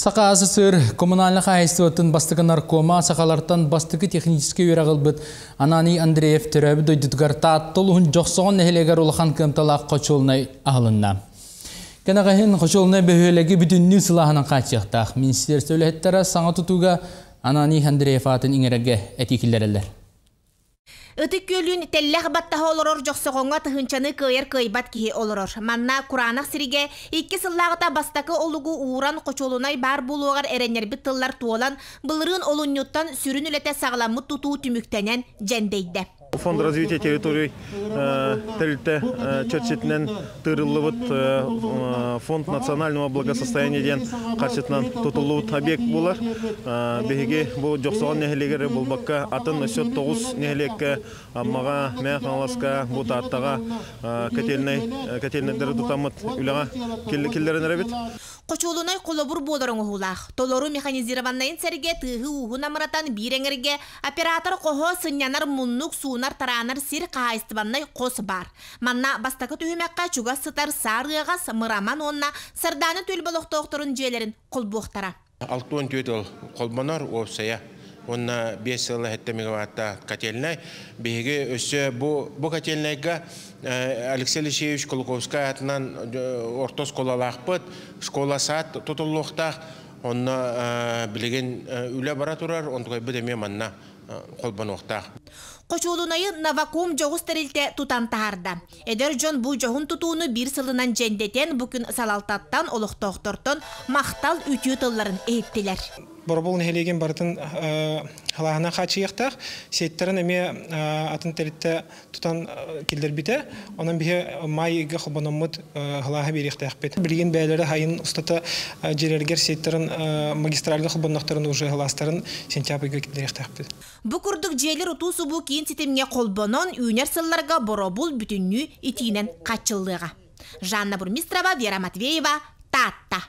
Сақасы сыр коммунальный хозяйствотын бастығы наркома сақалартан бастығы технический өрағылбыт Анани Андреев түрәбі дөйдітгар тааттыл ұн жоқсоғын нәхелегер олақан кымталақ қочолынай ағылынна. Кенағахин қочолынай бөхелегі бүтінні сылағынан қачықтақ. Министерство өлеттері саңа тұтуға Анани Андреев атын иңереге әтекілерелер. Итик көлүн теллэх баттаһа олорор жоксоғонға тыһынчаны кыйыр кыйбат киһи олорор. Манна Куранах сириге икки сыллагыта бастакы олугу ууран кочолунай бар булугар эренербит тыллар туолан былырын олуннюттан сүрүн үлете сагламмыт тутуу түмүктенен жендейде. Фонд развития территорий Тельте Черчетнен Тырылывыт фонд национального благосостояния ден Карчетнан Тутулут объект булар. Беге бу жоксогон нехелегере булбакка атын өсөт 9 нехелекке аммага механаласка бу таттага кетелнедер тутамыт үлага киллеренеребит. Кочолунай колобур болорың ухулах. Толору механизированный серге тыгы ухуна мыратан биреңерге оператор кохо сынянар муннук сунар таранар сир кайстыбаннай кос бар. Манна бастакы түймекка чуга сытар сарыгас мыраман онна сырданы төлбөлөк докторун жээлерин колбуктара. Алтын түйдөл колбонор опсая. Онна 5 мегаватта котельная. Беге өсө бу котельняйга Алексей Алексеевич Колоковский атынан орто школалақпыт, школа саат тутуллуқтақ, онна білеген үлі бара тұрар, онтығай бүдеме манна қолбан оқтақ. Қочолунайы Навакум жоғыз тәрілте тұтан тағарда. Эдер жон бұл жоғын тұтуыны бір сылынан жендетен бүкін салалтаттан олықтоқтыртын мақтал үтіу тылларын ейттілер. Борбол нехелеген бартын халағына қачияқтақ, сейттерін әме атын тәрітті тұтан келдер біті, онан біе майығы қылбанамыд халаға беректәқ бет. Білген бәлері хайын ұстаты жерергер сейттерін магистральғы қылбанақтарын ұжы халастарын сентябрға келдеректәқ бет. Бұ күрдік жейлер ұту сұбу кейін сетемге қолбанон үйнер сылларға боробул бүтінні итінен қачылдыға. Жанна Бурмистрова, Вера Матвеева, Татта.